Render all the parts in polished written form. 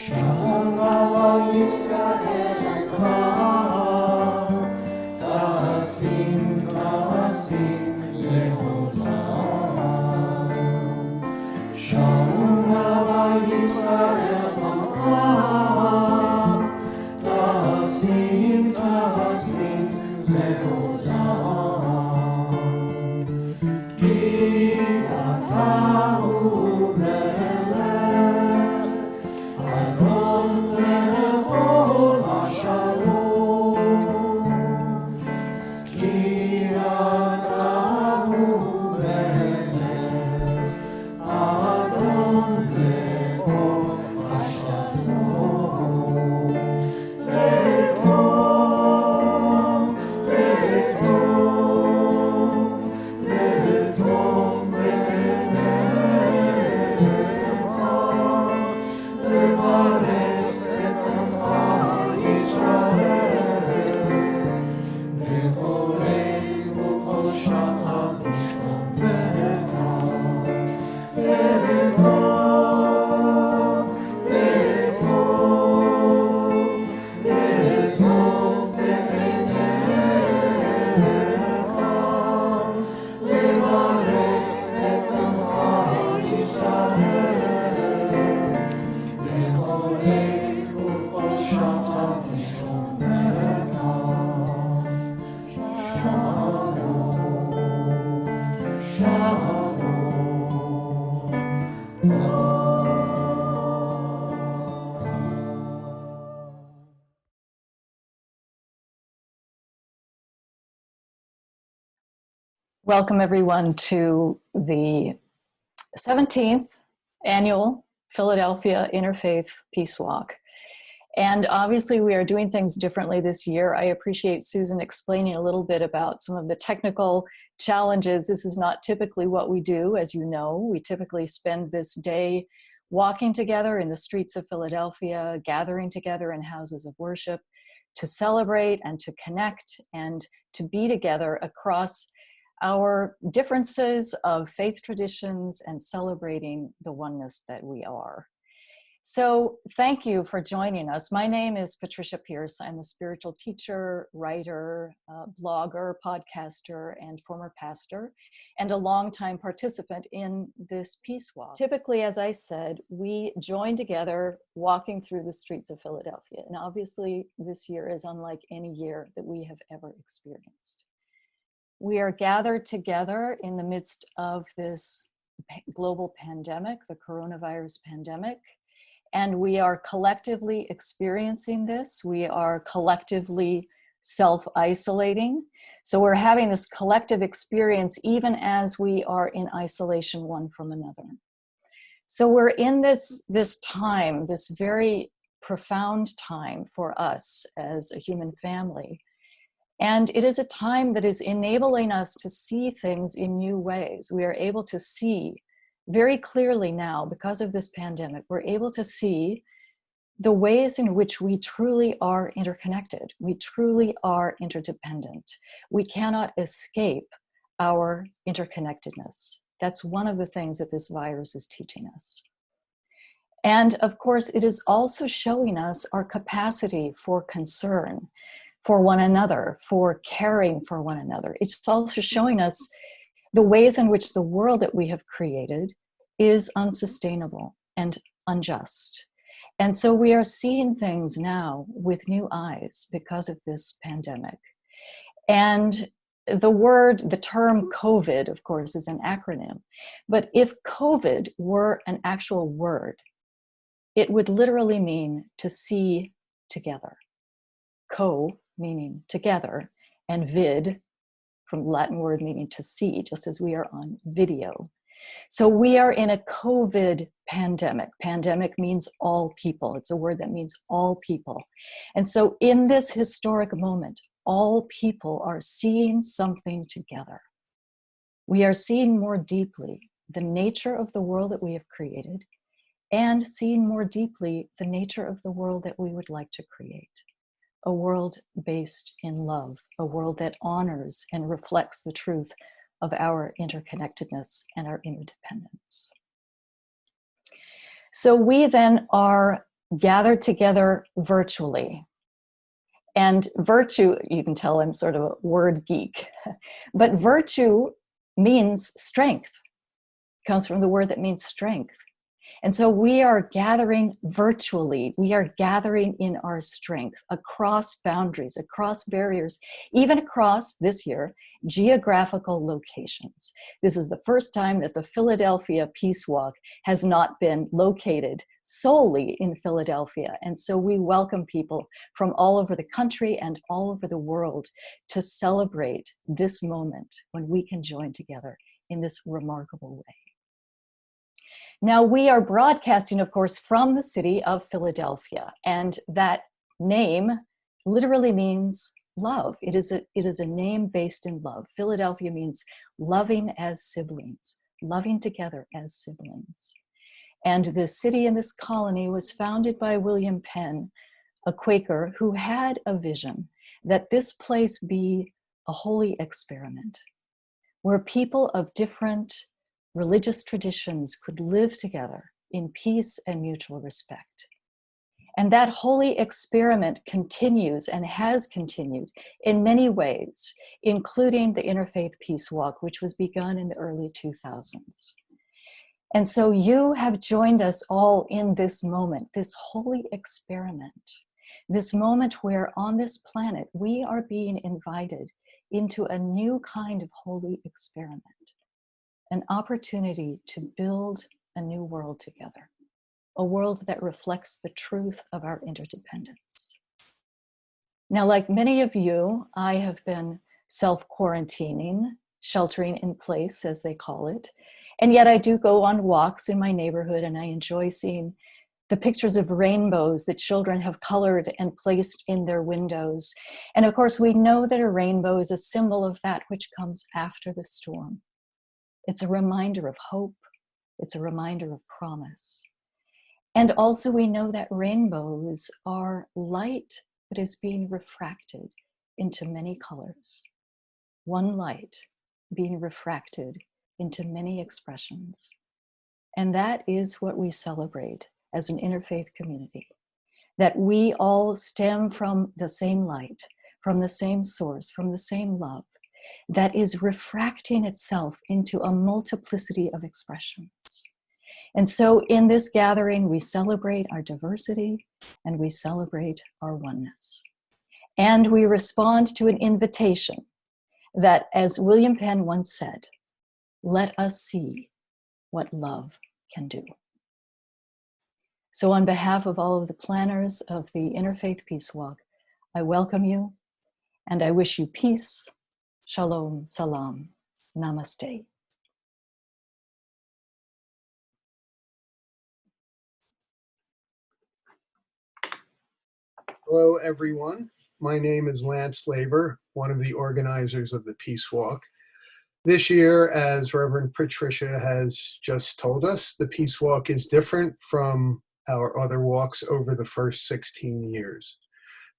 שמע ישראל תשים תשים לעולם. שמע ישראל תשים תשים לעולם. כי אתה הוא מלך אדון לכל השלום. כי אתה הוא מלך אדון לכל השלום. וטוב וטוב וטוב בעיניך לברך את עמך ישראל בכל עת ובכל שעה בשלומך. וטוב וטוב וטוב בעיניך לברך את עמך ישראל בכל עת ובכל שעה בשלומך. שלום, שלום. Welcome everyone to the 17th annual Philadelphia Interfaith Peace Walk. And obviously we are doing things differently this year. I appreciate Susan explaining a little bit about some of the technical challenges. This is not typically what we do, as you know. We typically spend this day walking together in the streets of Philadelphia, gathering together in houses of worship to celebrate and to connect and to be together across our differences of faith traditions and celebrating the oneness that we are. So thank you for joining us. My name is Patricia Pierce. I'm a spiritual teacher, writer, blogger, podcaster, and former pastor, and a longtime participant in this peace walk. Typically, as I said, we join together walking through the streets of Philadelphia. And obviously, this year is unlike any year that we have ever experienced. We are gathered together in the midst of this global pandemic, the coronavirus pandemic, and we are collectively experiencing this. We are collectively self-isolating. So we're having this collective experience even as we are in isolation one from another. So we're in this time, this very profound time for us as a human family. And it is a time that is enabling us to see things in new ways. We are able to see very clearly now, because of this pandemic, we're able to see the ways in which we truly are interconnected. We truly are interdependent. We cannot escape our interconnectedness. That's one of the things that this virus is teaching us. And of course, it is also showing us our capacity for concern for one another, for caring for one another. It's also showing us the ways in which the world that we have created is unsustainable and unjust. And so we are seeing things now with new eyes because of this pandemic. And the term COVID, of course, is an acronym. But if COVID were an actual word, it would literally mean to see together. Co meaning together, and vid from the Latin word meaning to see, just as we are on video. So we are in a COVID pandemic. Pandemic means all people. It's a word that means all people. And so in this historic moment, all people are seeing something together. We are seeing more deeply the nature of the world that we have created and seeing more deeply the nature of the world that we would like to create. A world based in love, a world that honors and reflects the truth of our interconnectedness and our interdependence. So we then are gathered together virtually. And virtue, you can tell I'm sort of a word geek, but virtue means strength. It comes from the word that means strength. And so we are gathering virtually. We are gathering in our strength across boundaries, across barriers, even across, this year, geographical locations. This is the first time that the Philadelphia Peace Walk has not been located solely in Philadelphia. And so we welcome people from all over the country and all over the world to celebrate this moment when we can join together in this remarkable way. Now, we are broadcasting, of course, from the city of Philadelphia, and that name literally means love. It is a name based in love. Philadelphia means loving as siblings, loving together as siblings. And this city and this colony was founded by William Penn, a Quaker who had a vision that this place be a holy experiment, where people of different religious traditions could live together in peace and mutual respect. And that holy experiment continues and has continued in many ways, including the Interfaith Peace Walk, which was begun in the early 2000s. And so you have joined us all in this moment, this holy experiment, this moment where on this planet we are being invited into a new kind of holy experiment. An opportunity to build a new world together, a world that reflects the truth of our interdependence. Now, like many of you, I have been self-quarantining, sheltering in place, as they call it, and yet I do go on walks in my neighborhood, and I enjoy seeing the pictures of rainbows that children have colored and placed in their windows. And of course, we know that a rainbow is a symbol of that which comes after the storm. It's a reminder of hope. It's a reminder of promise. And also we know that rainbows are light that is being refracted into many colors. One light being refracted into many expressions. And that is what we celebrate as an interfaith community, that we all stem from the same light, from the same source, from the same love, that is refracting itself into a multiplicity of expressions. And so in this gathering, we celebrate our diversity and we celebrate our oneness. And we respond to an invitation that, as William Penn once said, let us see what love can do. So on behalf of all of the planners of the Interfaith Peace Walk, I welcome you and I wish you peace. Shalom, salam, namaste. Hello, everyone. My name is Lance Laver, one of the organizers of the Peace Walk. This year, as Reverend Patricia has just told us, the Peace Walk is different from our other walks over the first 16 years.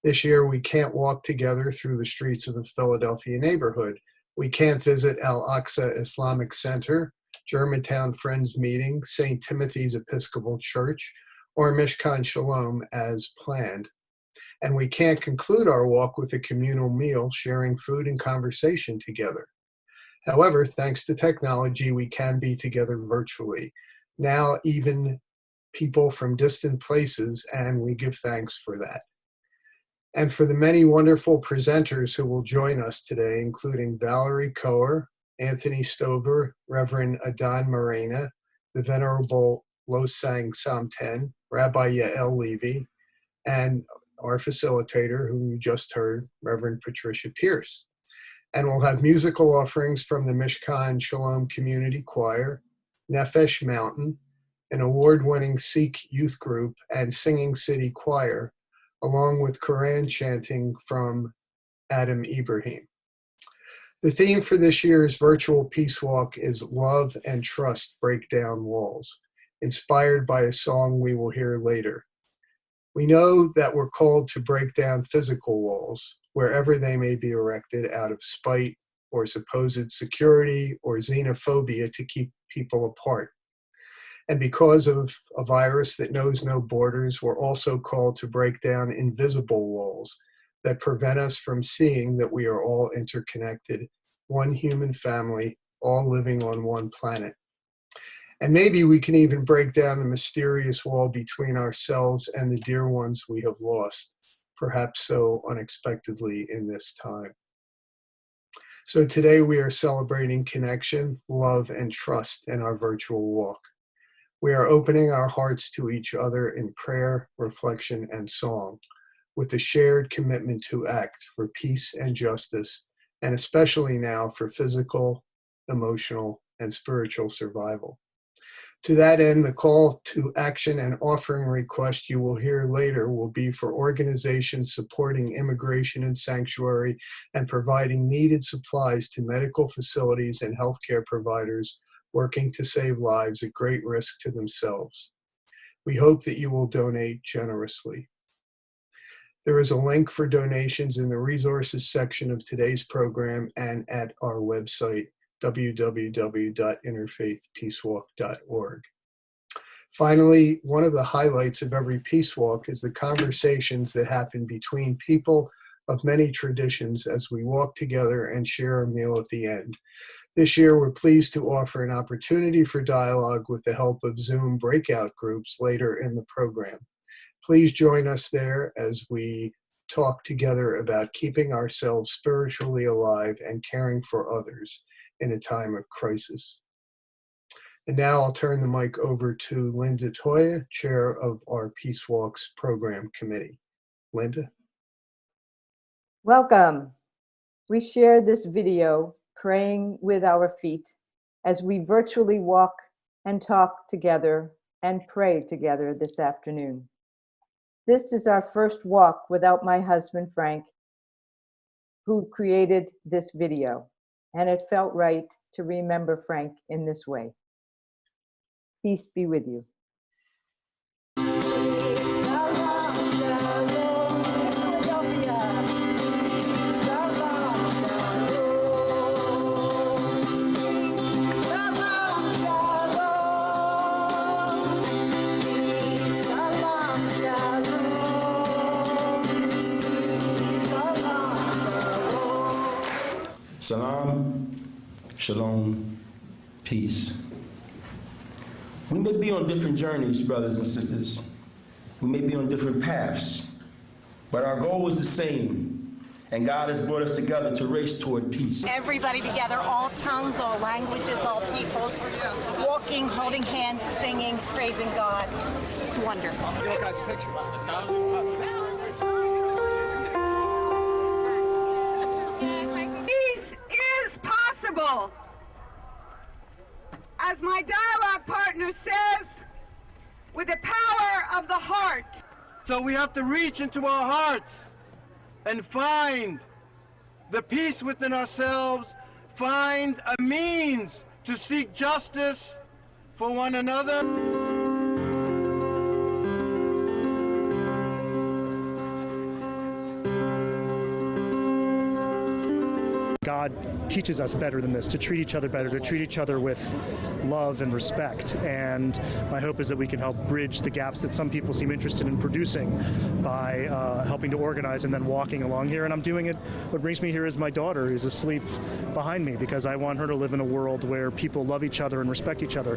This year, we can't walk together through the streets of the Philadelphia neighborhood. We can't visit Al-Aqsa Islamic Center, Germantown Friends Meeting, St. Timothy's Episcopal Church, or Mishkan Shalom as planned. And we can't conclude our walk with a communal meal, sharing food and conversation together. However, thanks to technology, we can be together virtually. Now, even people from distant places, and we give thanks for that. And for the many wonderful presenters who will join us today, including Valerie Coher, Anthony Stover, Reverend Adan Morena, the Venerable Losang Samten, Rabbi Yael Levy, and our facilitator, whom you just heard, Reverend Patricia Pierce. And we'll have musical offerings from the Mishkan Shalom Community Choir, Nefesh Mountain, an award-winning Sikh youth group, and Singing City Choir, along with Quran chanting from Adam Ibrahim. The theme for this year's virtual Peace Walk is Love and Trust Break Down Walls, inspired by a song we will hear later. We know that we're called to break down physical walls, wherever they may be erected out of spite or supposed security or xenophobia to keep people apart. And because of a virus that knows no borders, we're also called to break down invisible walls that prevent us from seeing that we are all interconnected, one human family, all living on one planet. And maybe we can even break down the mysterious wall between ourselves and the dear ones we have lost, perhaps so unexpectedly in this time. So today we are celebrating connection, love, and trust in our virtual walk. We are opening our hearts to each other in prayer, reflection, and song, with a shared commitment to act for peace and justice, and especially now for physical, emotional, and spiritual survival. To that end, the call to action and offering request you will hear later will be for organizations supporting immigration and sanctuary and providing needed supplies to medical facilities and healthcare providers working to save lives at great risk to themselves. We hope that you will donate generously. There is a link for donations in the resources section of today's program and at our website, www.interfaithpeacewalk.org. Finally, one of the highlights of every Peace Walk is the conversations that happen between people of many traditions as we walk together and share a meal at the end. This year, we're pleased to offer an opportunity for dialogue with the help of Zoom breakout groups later in the program. Please join us there as we talk together about keeping ourselves spiritually alive and caring for others in a time of crisis. And now I'll turn the mic over to Linda Toya, Chair of our Peace Walks Program Committee. Linda? Welcome. We share this video, Praying with Our Feet, as we virtually walk and talk together and pray together this afternoon. This is our first walk without my husband, Frank, who created this video, and it felt right to remember Frank in this way. Peace be with you. Salam, shalom, peace. We may be on different journeys, brothers and sisters. We may be on different paths, but our goal is the same, and God has brought us together to race toward peace. Everybody together, all tongues, all languages, all peoples, walking, holding hands, singing, praising God. It's wonderful. Peace is possible. As my dialogue partner says, with the power of the heart. So we have to reach into our hearts and find the peace within ourselves, find a means to seek justice for one another. God teaches us better than this, to treat each other better, to treat each other with love and respect. And my hope is that we can help bridge the gaps that some people seem interested in producing by helping to organize and then walking along here. And I'm doing it. What brings me here is my daughter, who's asleep behind me, because I want her to live in a world where people love each other and respect each other.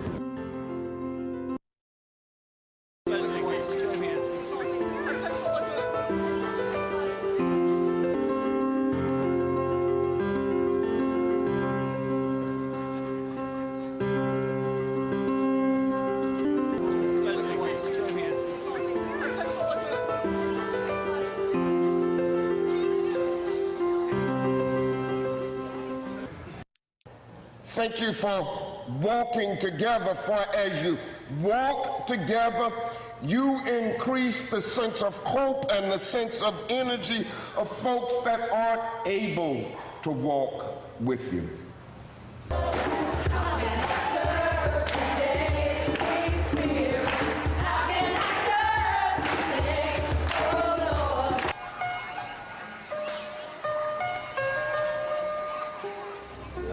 Thank you for walking together, for as you walk together, you increase the sense of hope and the sense of energy of folks that aren't able to walk with you.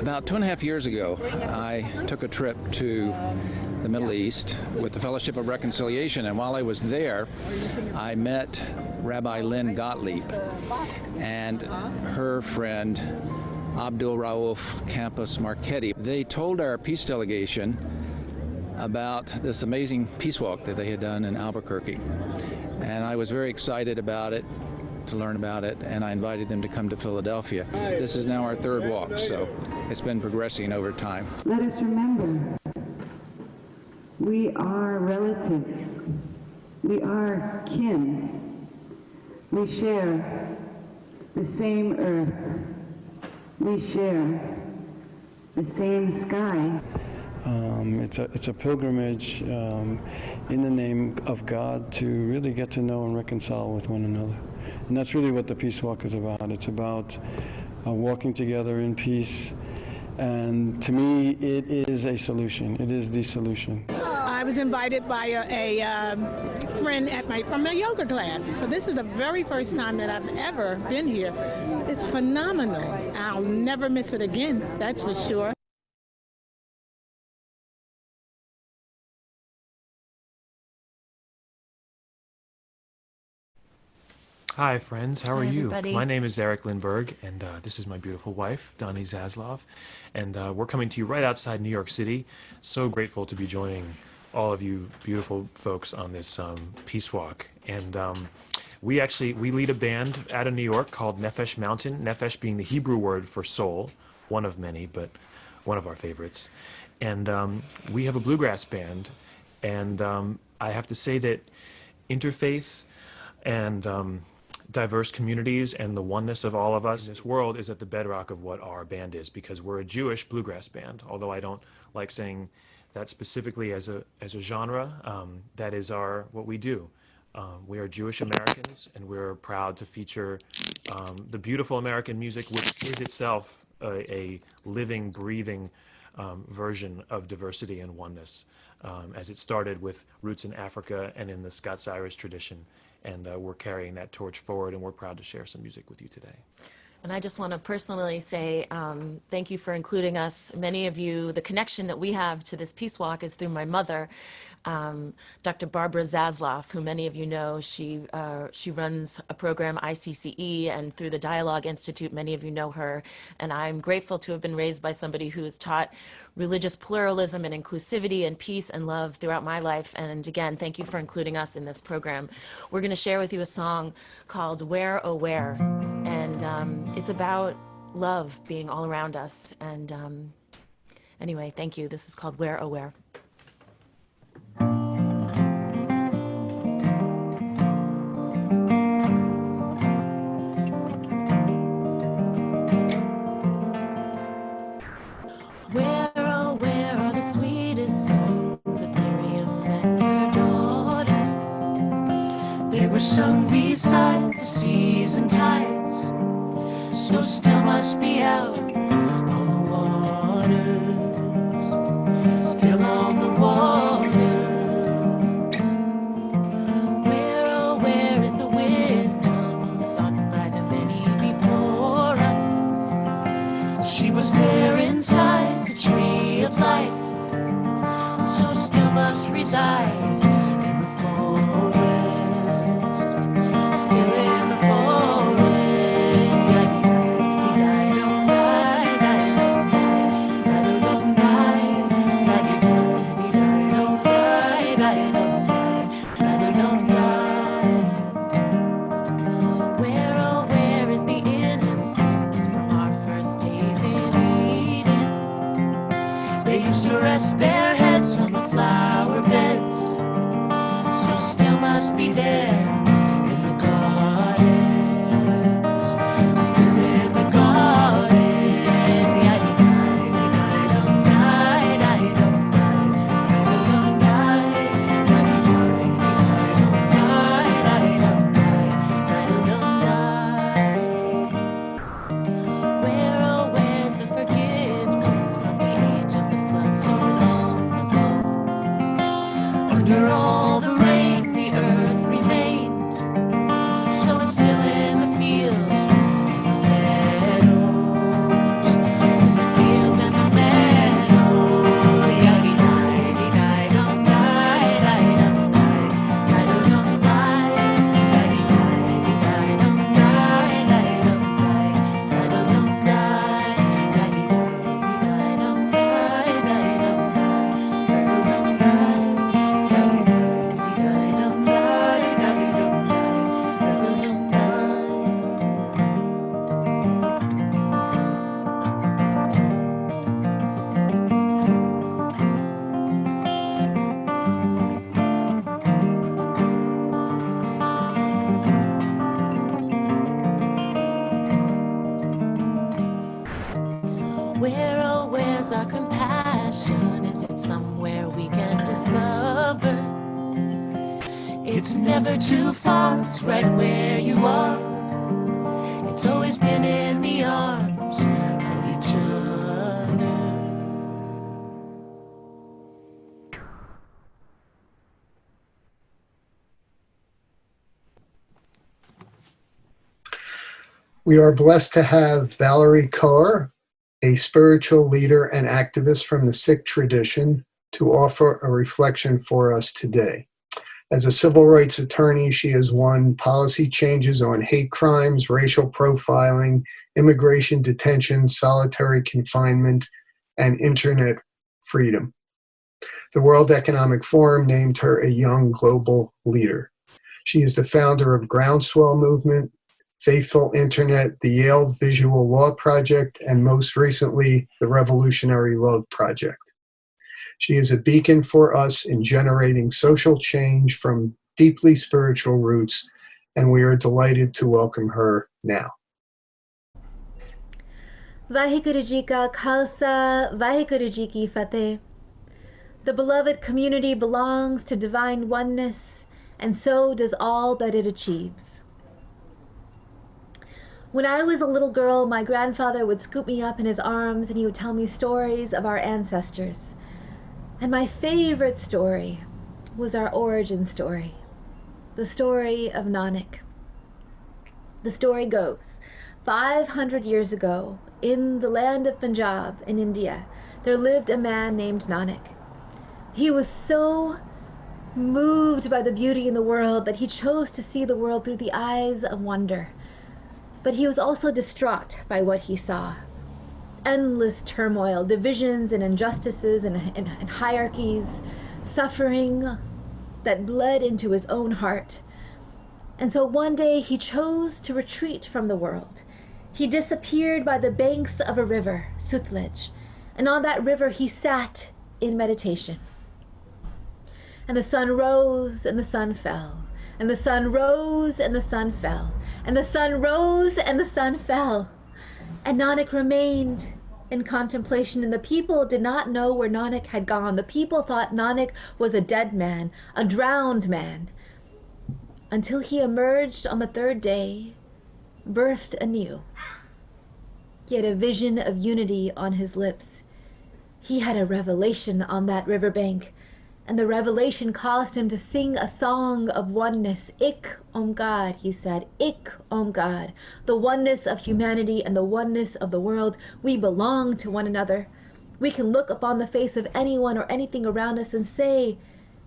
About About 2.5 years ago, I took a trip to the Middle East with the Fellowship of Reconciliation, and while I was there, I met Rabbi Lynn Gottlieb and her friend Abdul Rauf Campos Marchetti. They told our peace delegation about this amazing peace walk that they had done in Albuquerque, and I was very excited about it, to learn about it, and I invited them to come to Philadelphia. This is now our third walk, so it's been progressing over time. Let us remember, we are relatives. We are kin. We share the same earth. We share the same sky. It's a pilgrimage in the name of God to really get to know and reconcile with one another. And that's really what the Peace Walk is about. It's about walking together in peace. And to me, it is a solution. It is the solution. I was invited by a friend from a yoga class. So this is the very first time that I've ever been here. It's phenomenal. I'll never miss it again, that's for sure. Hi friends, how are you? Everybody. My name is Eric Lindbergh, and this is my beautiful wife, Donnie Zaslav, and we're coming to you right outside New York City. So grateful to be joining all of you beautiful folks on this peace walk. And we lead a band out of New York called Nefesh Mountain, Nefesh being the Hebrew word for soul, one of many, but one of our favorites. And we have a bluegrass band, and I have to say that interfaith and diverse communities and the oneness of all of us in this world is at the bedrock of what our band is, because we're a Jewish bluegrass band, although I don't like saying that specifically as a genre. That is what we do. We are Jewish Americans, and we're proud to feature the beautiful American music, which is itself a living, breathing version of diversity and oneness, as it started with roots in Africa and in the Scots-Irish tradition. And we're carrying that torch forward, and we're proud to share some music with you today. And I just want to personally say thank you for including us. Many of you, the connection that we have to this peace walk is through my mother, Dr. Barbara Zaslav, who many of you know. She runs a program, ICCE, and through the Dialogue Institute, many of you know her. And I'm grateful to have been raised by somebody who has taught religious pluralism and inclusivity and peace and love throughout my life. And again, thank you for including us in this program. We're going to share with you a song called Where, Oh Where. And it's about love being all around us. And anyway, thank you. This is called Where, Oh Where. Where, oh, where are the sweetest songs of Miriam and her daughters? They were sung beside the seas and tides, so still must be out on the waters, still on the waters. Where, oh, where is the wisdom sought by the many before us? She was there inside the tree of life, so still must reside in the forest, still in the forest. Where, oh, where is the innocence from our first days in Eden? They used to rest their heads on the flower beds, so still must be there in the garden. ocean? Is it somewhere we can discover? It's never too far, it's right where you are. It's always been in the arms of each other. We are blessed to have Valerie Kaur, a spiritual leader and activist from the Sikh tradition, to offer a reflection for us today. As a civil rights attorney, she has won policy changes on hate crimes, racial profiling, immigration detention, solitary confinement, and internet freedom. The World Economic Forum named her a young global leader. She is the founder of Groundswell Movement, Faithful Internet, the Yale Visual Law Project, and most recently, the Revolutionary Love Project. She is a beacon for us in generating social change from deeply spiritual roots, and we are delighted to welcome her now. Vaheguru Ji Ka Khalsa, Vaheguru Ji Ki Fateh. The beloved community belongs to divine oneness, and so does all that it achieves. When I was a little girl, my grandfather would scoop me up in his arms and he would tell me stories of our ancestors. And my favorite story was our origin story, the story of Nanak. The story goes, 500 years ago, in the land of Punjab in India, there lived a man named Nanak. He was so moved by the beauty in the world that he chose to see the world through the eyes of wonder. But he was also distraught by what he saw. Endless turmoil, divisions and injustices and hierarchies, suffering that bled into his own heart. And so one day he chose to retreat from the world. He disappeared by the banks of a river, Sutlej, and on that river he sat in meditation. And the sun rose and the sun fell, and the sun rose and the sun fell, and the sun rose and the sun fell. And Nanak remained in contemplation, and the people did not know where Nanak had gone. The people thought Nanak was a dead man, a drowned man, until he emerged on the third day, birthed anew. He had a vision of unity on his lips. He had a revelation on that riverbank, and the revelation caused him to sing a song of oneness. Ik Omkar, he said, Ik Omkar, the oneness of humanity and the oneness of the world. We belong to one another. We can look upon the face of anyone or anything around us and say,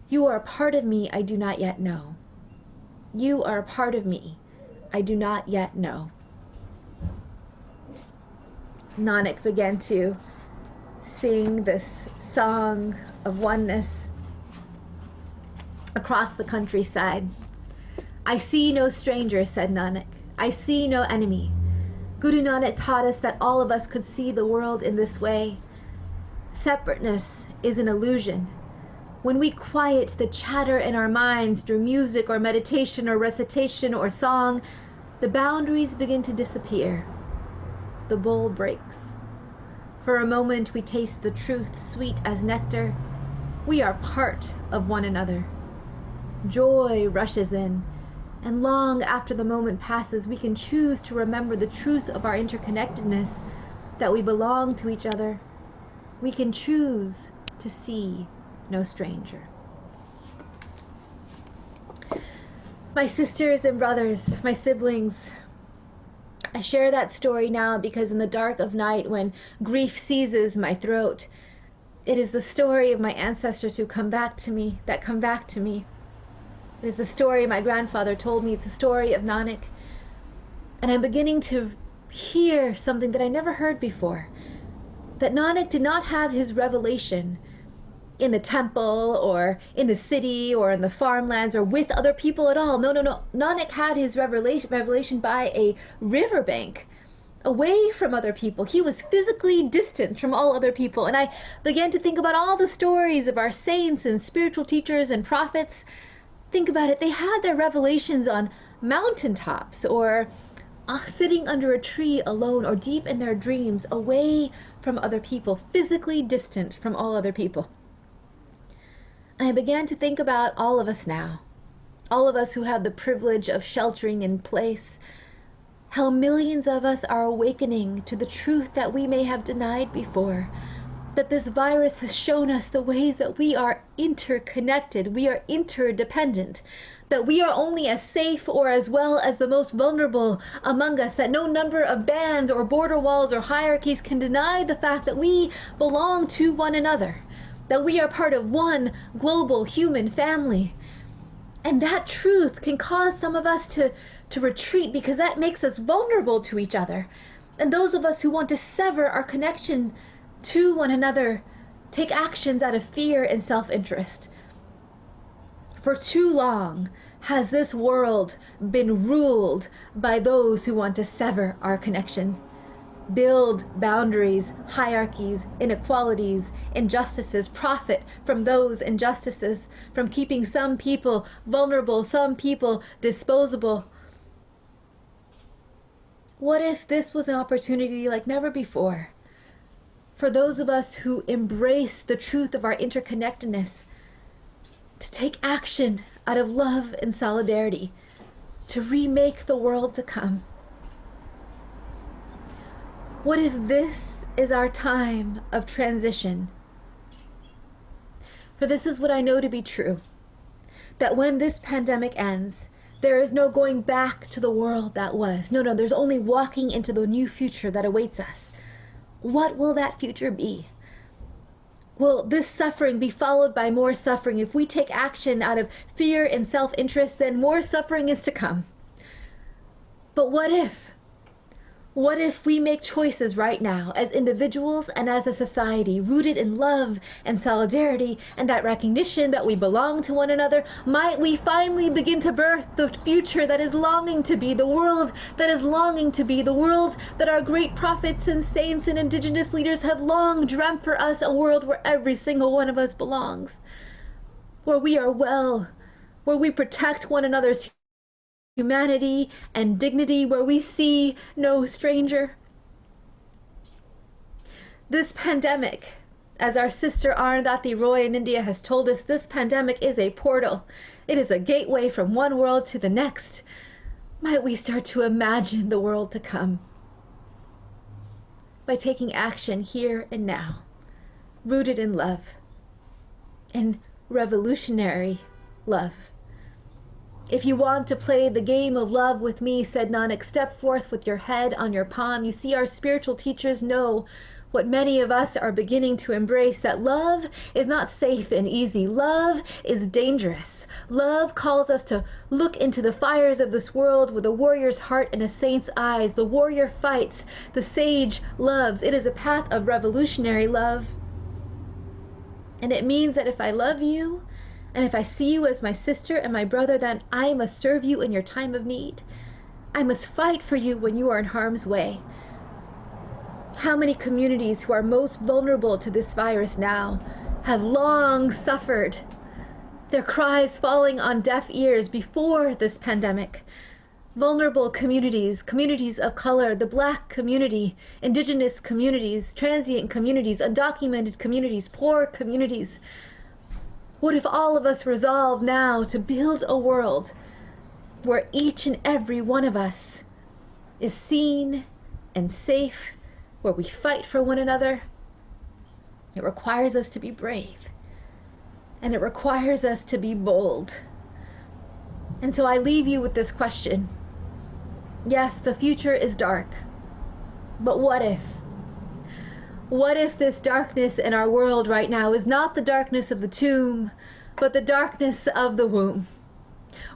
you are a part of me I do not yet know. You are a part of me I do not yet know. Nanak began to sing this song of oneness across the countryside. I see no stranger, said Nanak. I see no enemy. Guru Nanak taught us that all of us could see the world in this way. Separateness is an illusion. When we quiet the chatter in our minds through music or meditation or recitation or song, the boundaries begin to disappear. The bowl breaks. For a moment we taste the truth, sweet as nectar. We are part of one another. Joy rushes in, and long after the moment passes, we can choose to remember the truth of our interconnectedness, that we belong to each other. We can choose to see no stranger. My sisters and brothers, my siblings, I share that story now because in the dark of night, when grief seizes my throat, it is the story of my ancestors who come back to me, that come back to me. It is the story my grandfather told me. It's the story of Nanak. And I'm beginning to hear something that I never heard before. That Nanak did not have his revelation in the temple or in the city or in the farmlands or with other people at all. No. Nanak had his revelation by a riverbank, away from other people. He was physically distant from all other people. And I began to think about all the stories of our saints and spiritual teachers and prophets. Think about it. They had their revelations on mountaintops or sitting under a tree alone or deep in their dreams, away from other people, physically distant from all other people. And I began to think about all of us now, all of us who have the privilege of sheltering in place, how millions of us are awakening to the truth that we may have denied before, that this virus has shown us the ways that we are interconnected, we are interdependent, that we are only as safe or as well as the most vulnerable among us, that no number of bans or border walls or hierarchies can deny the fact that we belong to one another, that we are part of one global human family. And that truth can cause some of us to retreat, because that makes us vulnerable to each other. And those of us who want to sever our connection to one another take actions out of fear and self-interest. For too long has this world been ruled by those who want to sever our connection, build boundaries, hierarchies, inequalities, injustices, profit from those injustices, from keeping some people vulnerable, some people disposable. What if this was an opportunity like never before for those of us who embrace the truth of our interconnectedness to take action out of love and solidarity to remake the world to come? What if this is our time of transition? For this is what I know to be true, that when this pandemic ends, there is no going back to the world that was. No, there's only walking into the new future that awaits us. What will that future be? Will this suffering be followed by more suffering? If we take action out of fear and self-interest, then more suffering is to come. But what if? What if we make choices right now as individuals and as a society rooted in love and solidarity and that recognition that we belong to one another? Might we finally begin to birth the future that is longing to be, the world that is longing to be, the world that our great prophets and saints and indigenous leaders have long dreamt for us, a world where every single one of us belongs, where we are well, where we protect one another's humanity and dignity, where we see no stranger. This pandemic, as our sister Arundhati Roy in India has told us, this pandemic is a portal. It is a gateway from one world to the next. Might we start to imagine the world to come by taking action here and now, rooted in love, in revolutionary love. If you want to play the game of love with me, said Nanak, step forth with your head on your palm. You see, our spiritual teachers know what many of us are beginning to embrace, that love is not safe and easy. Love is dangerous. Love calls us to look into the fires of this world with a warrior's heart and a saint's eyes. The warrior fights, the sage loves. It is a path of revolutionary love. And it means that if I love you, and if I see you as my sister and my brother, then I must serve you in your time of need. I must fight for you when you are in harm's way. How many communities who are most vulnerable to this virus now have long suffered, their cries falling on deaf ears before this pandemic? Vulnerable communities, communities of color, the Black community, indigenous communities, transient communities, undocumented communities, poor communities. What if all of us resolve now to build a world where each and every one of us is seen and safe, where we fight for one another? It requires us to be brave, and it requires us to be bold. And so I leave you with this question. Yes, the future is dark, but what if? What if this darkness in our world right now is not the darkness of the tomb, but the darkness of the womb?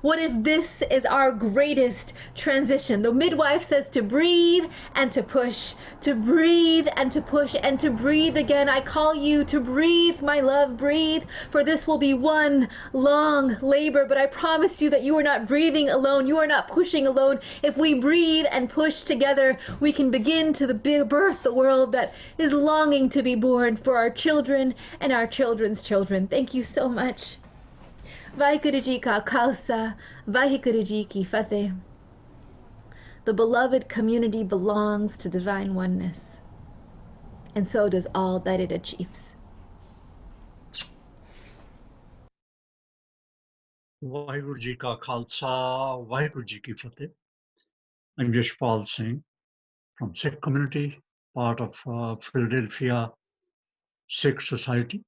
What if this is our greatest transition? The midwife says to breathe and to push, to breathe and to push, and to breathe again. I call you to breathe, my love, breathe, for this will be one long labor. But I promise you that you are not breathing alone. You are not pushing alone. If we breathe and push together, we can begin to birth the world that is longing to be born for our children and our children's children. Thank you so much. Vaheguru Ji Ka Khalsa, Vaheguru Ji Ki Fateh. The beloved community belongs to divine oneness, and so does all that it achieves. Waheguru ji ਕਾ ਖਾਲਸਾ ਵਾਹਿਗੁਰੂ ਜੀ ਕੀ ਫਤਿਹ. I'm Yashpal Singh from Sikh community, part of Philadelphia Sikh Society.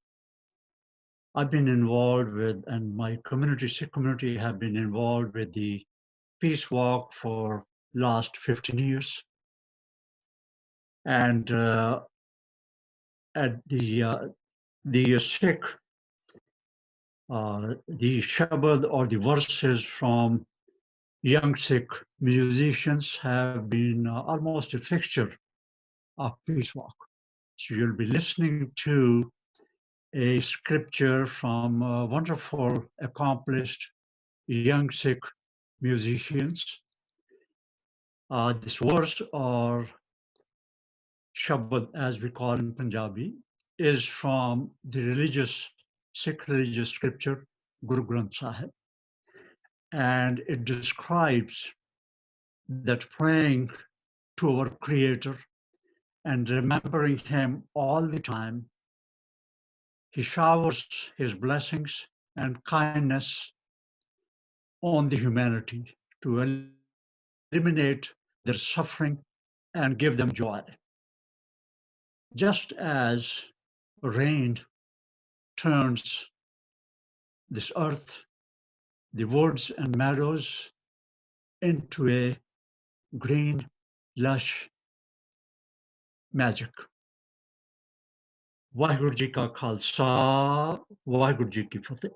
I've been involved with, and my community, Sikh community, have been involved with the Peace Walk for last 15 years. And at the Sikh, the Shabad or the verses from young Sikh musicians have been almost a fixture of Peace Walk. So you'll be listening to a scripture from wonderful, accomplished young Sikh musicians. This verse, or Shabad as we call in Punjabi, is from the Sikh religious scripture, Guru Granth Sahib. And it describes that praying to our Creator and remembering Him all the time, He showers His blessings and kindness on the humanity to eliminate their suffering and give them joy. Just as rain turns this earth, the woods and meadows, into a green, lush magic. Vaheguru Ji Ka Khalsa, Vaheguru Ji Ki Fateh.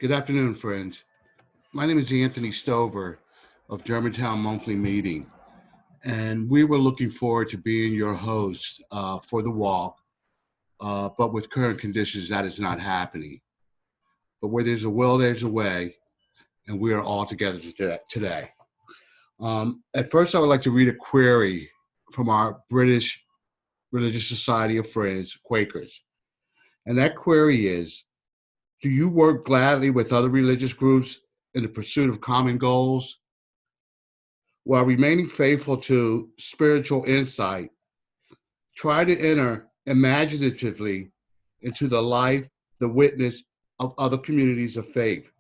Good afternoon, friends. My name is Anthony Stover of Germantown Monthly Meeting, and we were looking forward to being your host for the walk, but with current conditions, that is not happening. But where there's a will, there's a way, and we are all together today. At first, I would like to read a query from our British Religious Society of Friends, Quakers. And that query is, do you work gladly with other religious groups in the pursuit of common goals? While remaining faithful to spiritual insight, try to enter imaginatively into the life, the witness of other communities of faith,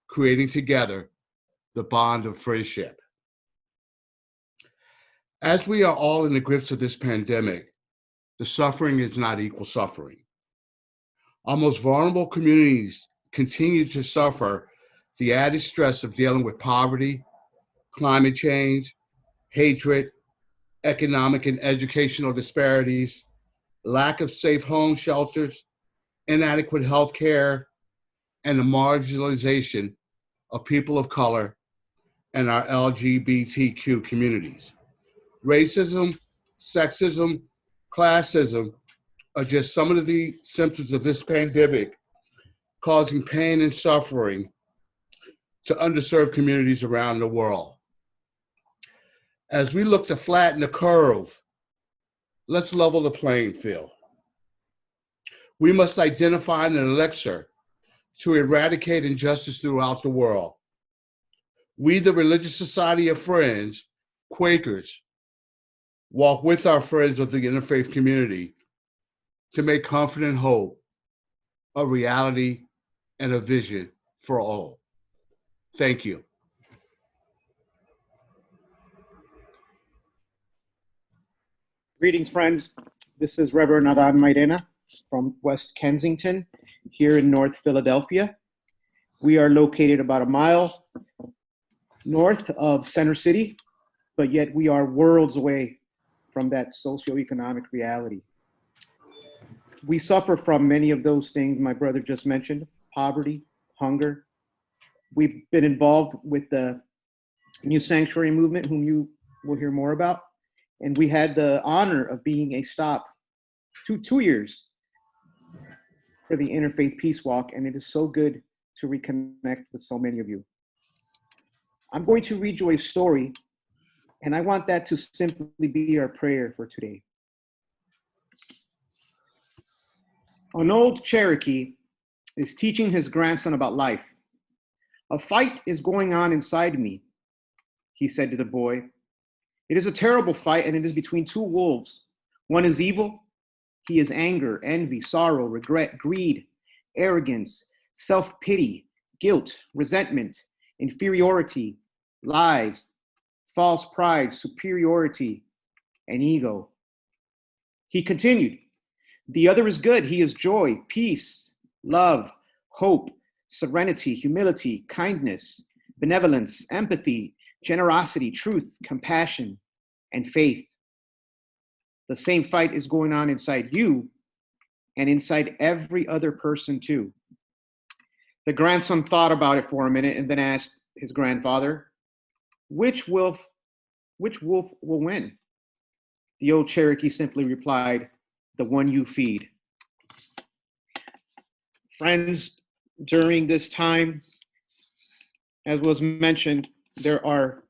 creating together the bond of friendship. As we are all in the grips of this pandemic, the suffering is not equal suffering. Our most vulnerable communities continue to suffer the added stress of dealing with poverty, climate change, hatred, economic and educational disparities, lack of safe home shelters, inadequate health care, and the marginalization of people of color and our LGBTQ communities. Racism, sexism, classism are just some of the symptoms of this pandemic causing pain and suffering to underserved communities around the world. As we look to flatten the curve, let's level the playing field. We must identify an elixir to eradicate injustice throughout the world. We, the Religious Society of Friends, Quakers, walk with our friends of the interfaith community to make comfort and hope a reality and a vision for all. Thank you. Greetings, friends. This is Reverend Adan Mairena from West Kensington here in North Philadelphia. We are located about a mile north of Center City, but yet we are worlds away from that socioeconomic reality. We suffer from many of those things my brother just mentioned: poverty, hunger. We've been involved with the New Sanctuary movement, whom you will hear more about. And we had the honor of being a stop 2 years for the Interfaith Peace Walk, and it is so good to reconnect with so many of you. I'm going to read you a story, and I want that to simply be our prayer for today. An old Cherokee is teaching his grandson about life. "A fight is going on inside me," he said to the boy. "It is a terrible fight, and it is between two wolves. One is evil. He is anger, envy, sorrow, regret, greed, arrogance, self-pity, guilt, resentment, inferiority, lies, false pride, superiority, and ego." He continued, "The other is good. He is joy, peace, love, hope, serenity, humility, kindness, benevolence, empathy, generosity, truth, compassion, and faith. The same fight is going on inside you and inside every other person too." The grandson thought about it for a minute and then asked his grandfather, which wolf will win?" The old Cherokee simply replied, "The one you feed." Friends, during this time, as was mentioned, there are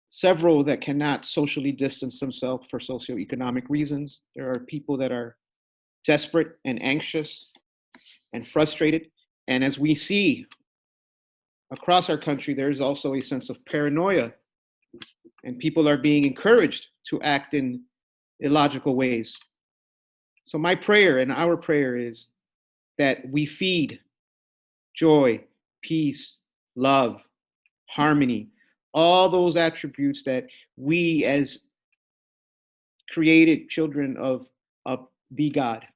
several that cannot socially distance themselves for socioeconomic reasons. There are people that are desperate and anxious and frustrated. And as we see across our country, there's also a sense of paranoia, and people are being encouraged to act in illogical ways. So my prayer and our prayer is that we feed joy, peace, love, harmony, all those attributes that we as created children of the God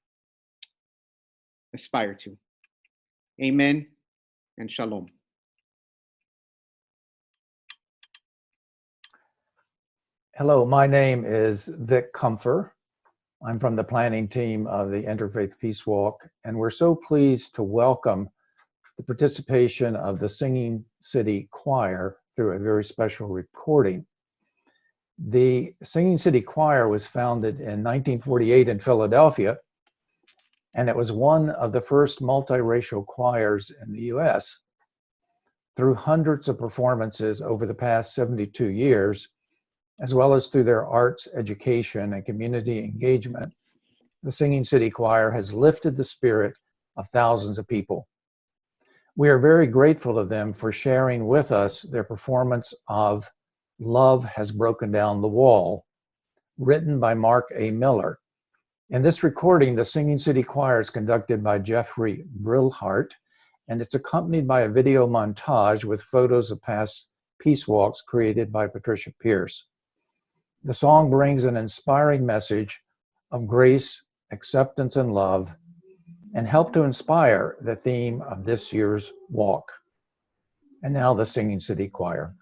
aspire to. Amen and shalom. Hello, my name is Vic Comfer. I'm from the planning team of the Interfaith Peace Walk, and we're so pleased to welcome the participation of the Singing City Choir through a very special recording. The Singing City Choir was founded in 1948 in Philadelphia, and it was one of the first multiracial choirs in the US. Through hundreds of performances over the past 72 years, as well as through their arts, education, and community engagement, the Singing City Choir has lifted the spirit of thousands of people. We are very grateful to them for sharing with us their performance of Love Has Broken Down the Wall, written by Mark A. Miller. In this recording, the Singing City Choir is conducted by Jeffrey Brillhart, and it's accompanied by a video montage with photos of past peace walks created by Patricia Pierce. The song brings an inspiring message of grace, acceptance, and love, and help to inspire the theme of this year's walk. And now the Singing City Choir.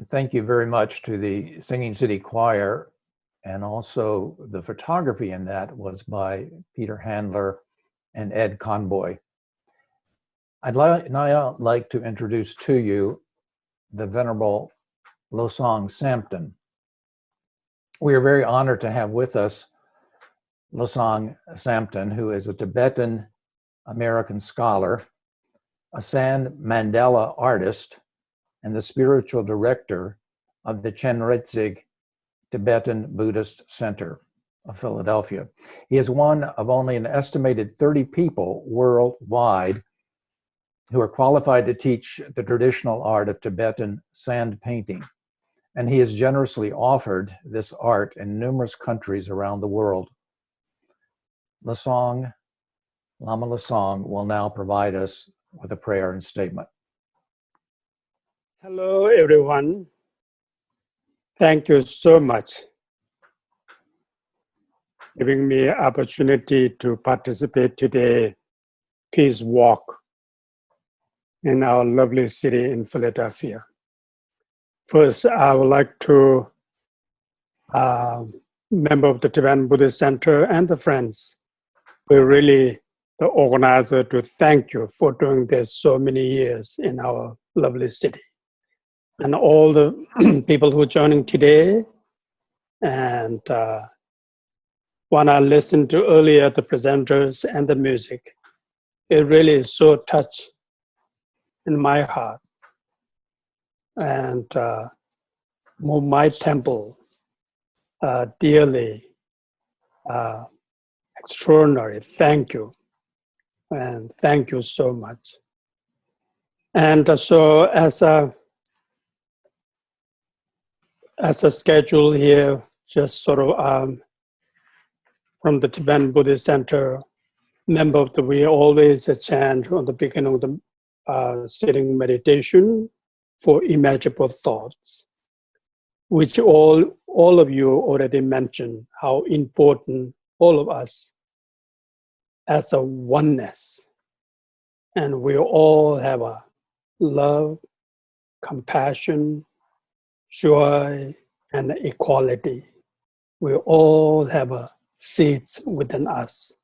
Thank you very much to the Singing City Choir, and also the photography in that was by Peter Handler and Ed Conboy. I'd now like to introduce to you the Venerable Losang Samten. We are very honored to have with us Losang Samten, who is a Tibetan American scholar, a San Mandala artist, and the spiritual director of the Chenrezig Tibetan Buddhist Center of Philadelphia. He is one of only an estimated 30 people worldwide who are qualified to teach the traditional art of Tibetan sand painting. And he has generously offered this art in numerous countries around the world. Lama Losang will now provide us with a prayer and statement. Hello, everyone. Thank you so much for giving me an opportunity to participate today Peace Walk in our lovely city in Philadelphia. First, I would like to, member of the Tibetan Buddhist Center and the friends, we're really the organizer, to thank you for doing this so many years in our lovely city. And all the people who are joining today, and when I listened to earlier the presenters and the music, it really is so touched in my heart, and move my temple dearly, extraordinary. Thank you, and thank you so much. And so as a schedule here, just sort of from the Tibetan Buddhist Center, member of we always chant on the beginning of the sitting meditation for imaginable thoughts, which all of you already mentioned how important all of us as a oneness, and we all have a love, compassion, joy, and equality. We all have a seeds within us.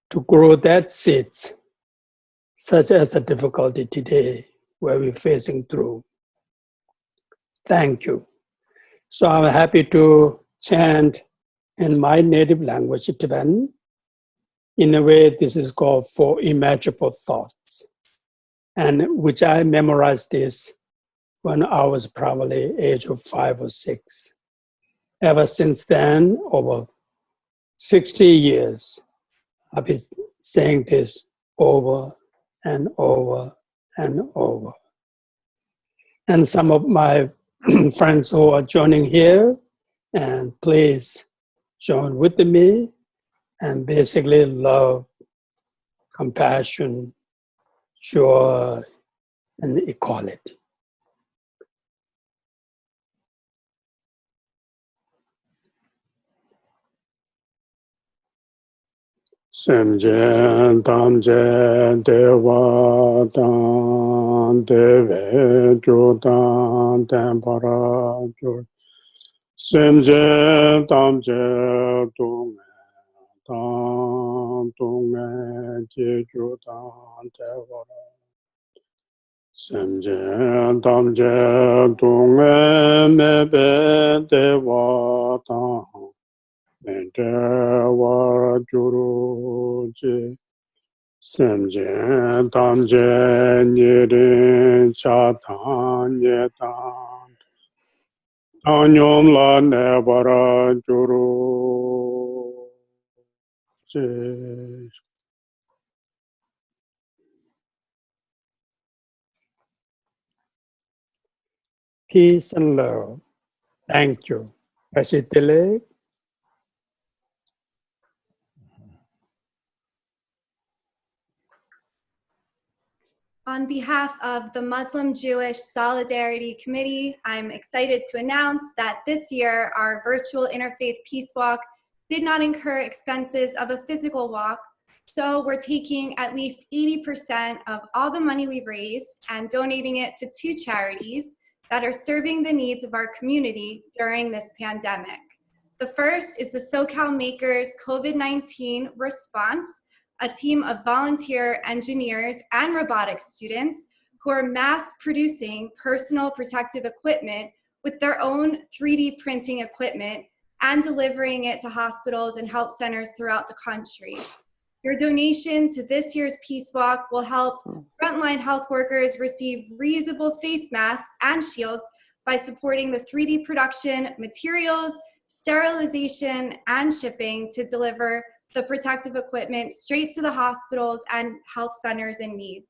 To grow that seeds, such as a difficulty today where we're facing through. Thank you. So I'm happy to chant in my native language, Tibetan. In a way, this is called For Imaginable Thoughts, and which I memorized this when I was probably age of 5 or 6. Ever since then, over 60 years, I've been saying this over and over and over. And some of my friends who are joining here, and please join with me, and basically love, compassion, joy, and equality. Semjen tamje dewa dan deve judan tempara jur. Semjen tamje dunga tam dunga je judan devara. Semjen tamje dunga mebe dewa dan. Dewa juruji semjen tamje nirin chatan yetan anyom la nebara juruji. Peace and love. Thank you. Kashitile. On behalf of the Muslim-Jewish Solidarity Committee, I'm excited to announce that this year our virtual Interfaith Peace Walk did not incur expenses of a physical walk, so we're taking at least 80% of all the money we raised and donating it to 2 charities, that are serving the needs of our community during this pandemic. The first is the SoCal Makers COVID-19 Response, a team of volunteer engineers and robotics students who are mass producing personal protective equipment with their own 3D printing equipment and delivering it to hospitals and health centers throughout the country. Your donation to this year's Peace Walk will help frontline health workers receive reusable face masks and shields by supporting the 3D production, materials, sterilization, and shipping to deliver the protective equipment straight to the hospitals and health centers in need.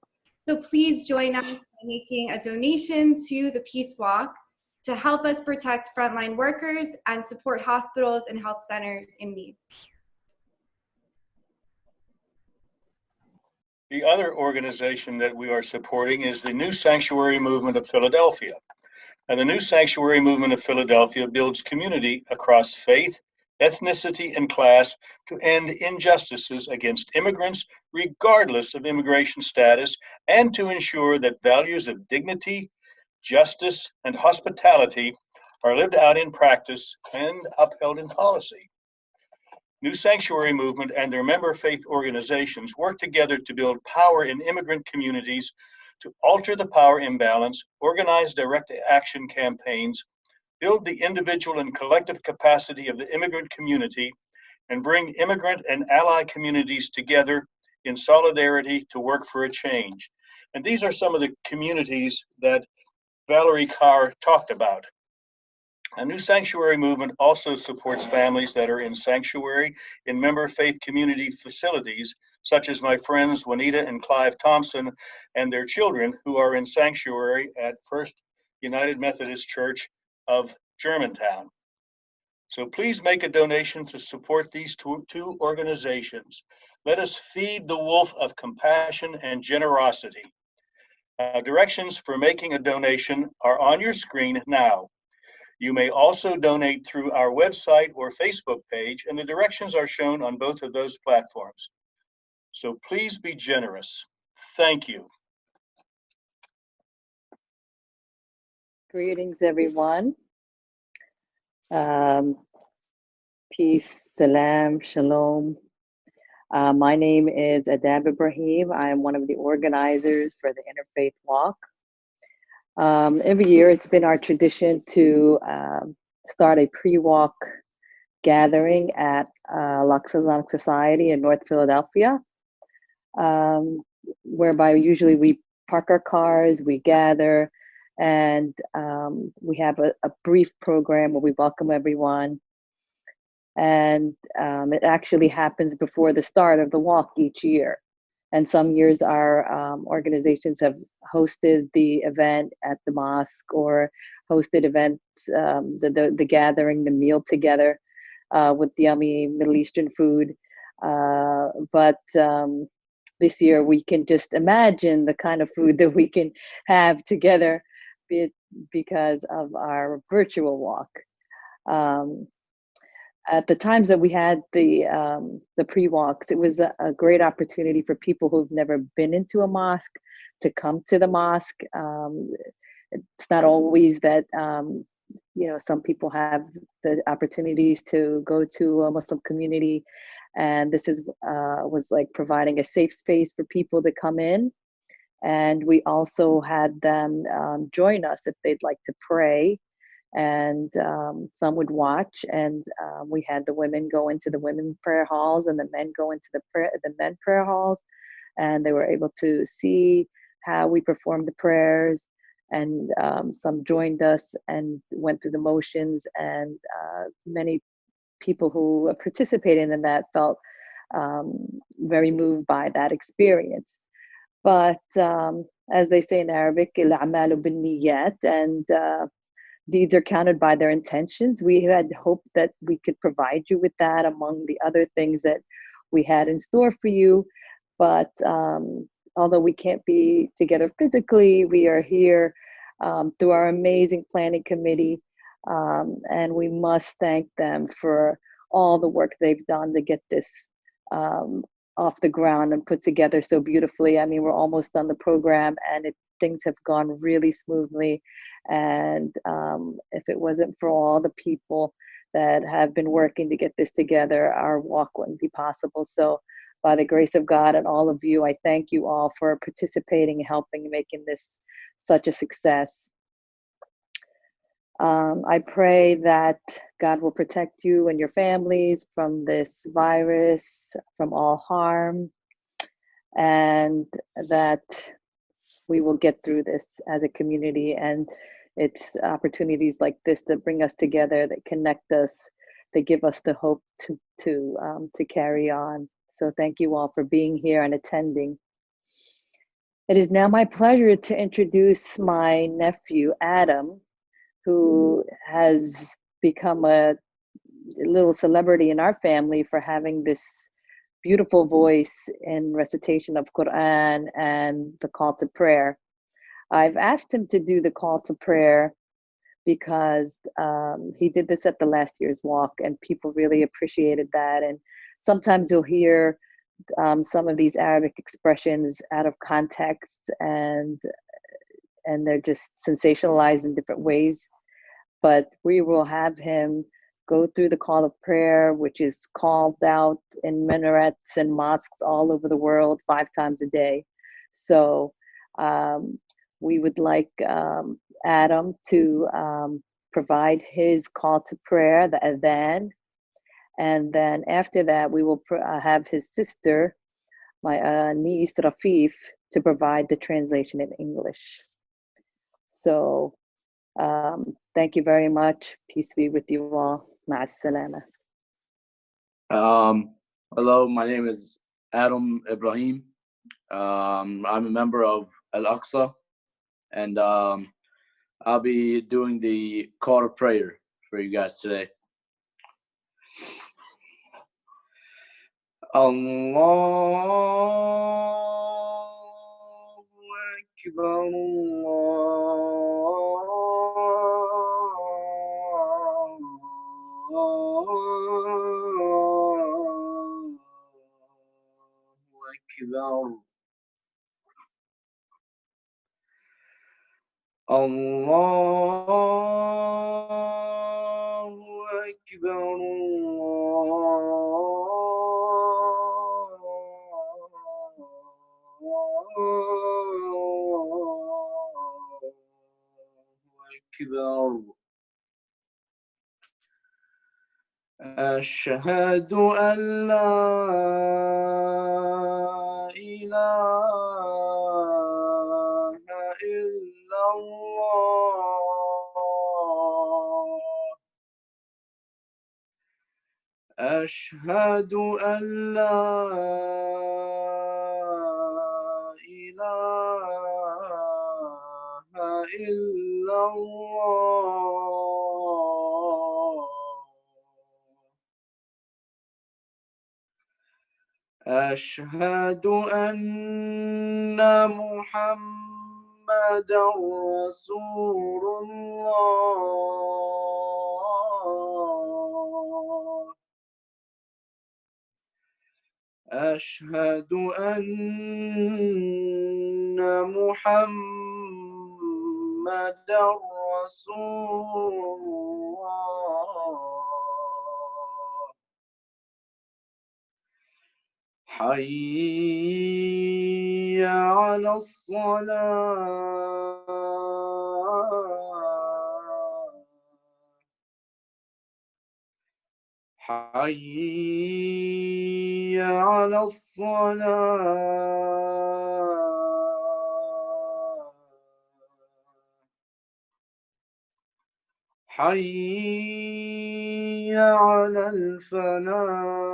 So please join us by making a donation to the Peace Walk to help us protect frontline workers and support hospitals and health centers in need. The other organization that we are supporting is the New Sanctuary Movement of Philadelphia. And the New Sanctuary Movement of Philadelphia builds community across faith, ethnicity, and class to end injustices against immigrants, regardless of immigration status, and to ensure that values of dignity, justice, and hospitality are lived out in practice and upheld in policy. New Sanctuary Movement and their member faith organizations work together to build power in immigrant communities, to alter the power imbalance, organize direct action campaigns, build the individual and collective capacity of the immigrant community, and bring immigrant and ally communities together in solidarity to work for a change. And these are some of the communities that Valerie Carr talked about. A New Sanctuary Movement also supports families that are in sanctuary in member faith community facilities, such as my friends Juanita and Clive Thompson and their children who are in sanctuary at First United Methodist Church of Germantown. So please make a donation to support these two organizations. Let us feed the wolf of compassion and generosity. Directions for making a donation are on your screen now. You may also donate through our website or Facebook page, and the directions are shown on both of those platforms. So please be generous. Thank you. Greetings, everyone. Peace, salam, shalom. My name is Adab Ibrahim. I am one of the organizers for the Interfaith Walk. Every year, it's been our tradition to start a pre-walk gathering at Islamic Society in North Philadelphia, whereby usually we park our cars, we gather, and we have a brief program where we welcome everyone. And it actually happens before the start of the walk each year. And some years our organizations have hosted the event at the mosque or hosted events, the gathering, the meal together with yummy Middle Eastern food. But this year we can just imagine the kind of food that we can have together because of our virtual walk. At the times that we had the pre-walks, it was a great opportunity for people who've never been into a mosque to come to the mosque. It's not always that, some people have the opportunities to go to a Muslim community, and this was like providing a safe space for people to come in. And we also had them join us if they'd like to pray. And some would watch, and we had the women go into the women's prayer halls and the men go into the men prayer halls, and they were able to see how we performed the prayers. And some joined us and went through the motions, and many people who participated in that felt very moved by that experience. But as they say in Arabic, الأعمال بالنيات, and deeds are counted by their intentions. We had hoped that we could provide you with that among the other things that we had in store for you. But although we can't be together physically, we are here through our amazing planning committee. And we must thank them for all the work they've done to get this off the ground and put together so beautifully. I mean, we're almost done the program, and things have gone really smoothly. And if it wasn't for all the people that have been working to get this together, our walk wouldn't be possible. So by the grace of God and all of you, I thank you all for participating and helping making this such a success. I pray that God will protect you and your families from this virus, from all harm, and that we will get through this as a community. And it's opportunities like this that bring us together, that connect us, that give us the hope to carry on. So thank you all for being here and attending. It is now my pleasure to introduce my nephew, Adam, who has become a little celebrity in our family for having this beautiful voice in recitation of Quran and the call to prayer. I've asked him to do the call to prayer because he did this at the last year's walk, and people really appreciated that. And sometimes you'll hear some of these Arabic expressions out of context, and they're just sensationalized in different ways. But we will have him go through the call of prayer, which is called out in minarets and mosques all over the world 5 times a day. So we would like Adam to provide his call to prayer, the adhan. And then after that, we will have his sister, my niece, Rafif, to provide the translation in English. So thank you very much. Peace be with you all. Ma'as salama. Hello, my name is Adam Ibrahim. I'm a member of Al-Aqsa, and I'll be doing the call to prayer for you guys today. Allahu Akbar, Allahu Akbar, أشهد أن لا إله إلا الله أشهد أن لا إله إلا الله أشهد أن محمدا رسول الله أشهد أن محمدا رسول الله حي على الصلاة حي على الصلاة حي على الفلاح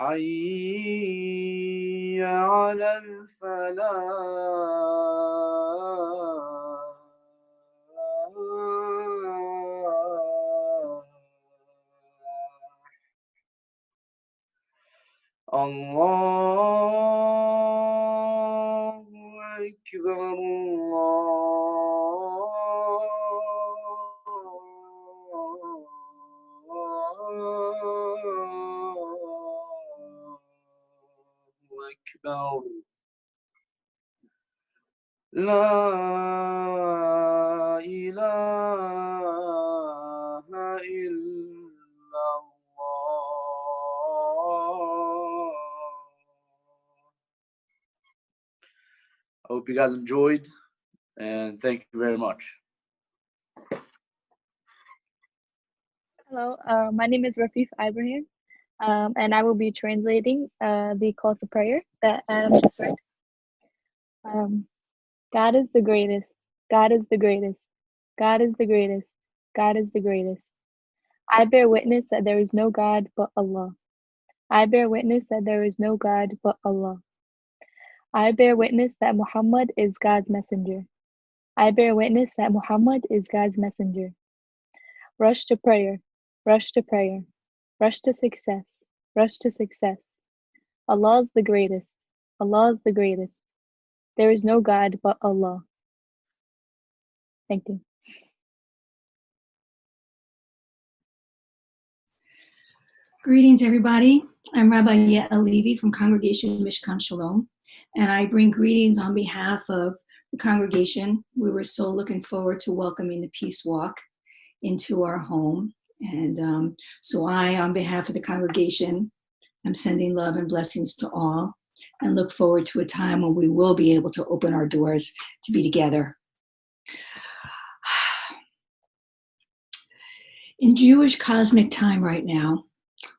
حي على الفلاح الله أكبر الله أكبر لا إله إلا الله. I hope you guys enjoyed, and thank you very much. Hello, my name is Rafif Ibrahim, and I will be translating the call to prayer that Adam just read. God is the greatest. God is the greatest. God is the greatest. God is the greatest. I bear witness that there is no God but Allah. I bear witness that there is no God but Allah. I bear witness that Muhammad is God's messenger. I bear witness that Muhammad is God's messenger. Rush to prayer. Rush to prayer. Rush to success. Rush to success. Allah is the greatest. Allah is the greatest. There is no God but Allah. Thank you. Greetings, everybody. I'm Rabbi Yael Levy from Congregation Mishkan Shalom, and I bring greetings on behalf of the congregation. We were so looking forward to welcoming the Peace Walk into our home. And so I, on behalf of the congregation, I'm sending love and blessings to all and look forward to a time when we will be able to open our doors to be together. In Jewish cosmic time right now,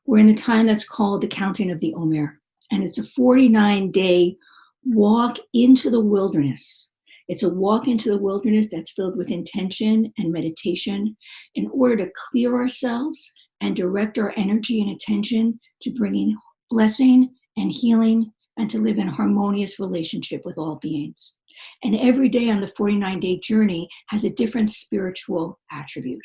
we're in the time that's called the counting of the Omer, and it's a 49-day walk into the wilderness. It's a walk into the wilderness that's filled with intention and meditation in order to clear ourselves and direct our energy and attention to bringing blessing and healing and to live in harmonious relationship with all beings. And every day on the 49-day journey has a different spiritual attribute.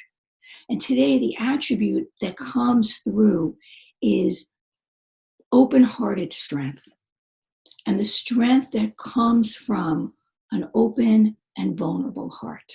And today, the attribute that comes through is open-hearted strength. And the strength that comes from an open and vulnerable heart.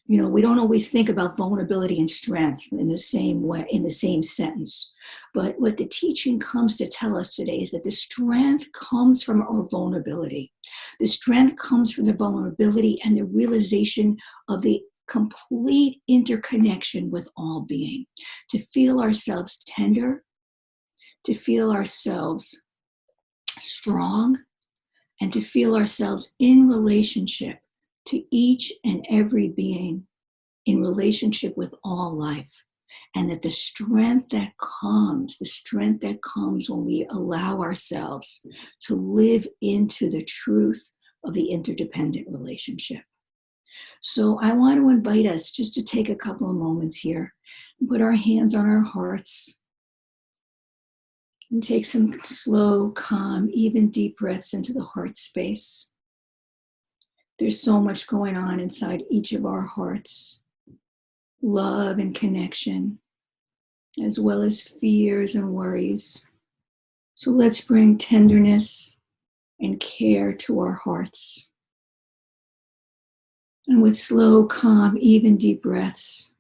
You know, we don't always think about vulnerability and strength in the same way, in the same sentence. But what the teaching comes to tell us today is that the strength comes from our vulnerability. The strength comes from the vulnerability and the realization of the complete interconnection with all being, to feel ourselves tender, to feel ourselves strong, and to feel ourselves in relationship to each and every being, in relationship with all life. And that the strength that comes when we allow ourselves to live into the truth of the interdependent relationship. So I want to invite us just to take a couple of moments here and put our hands on our hearts and take some slow, calm, even deep breaths into the heart space. There's so much going on inside each of our hearts. Love and connection, as well as fears and worries. So let's bring tenderness and care to our hearts. And with slow, calm, even deep breaths,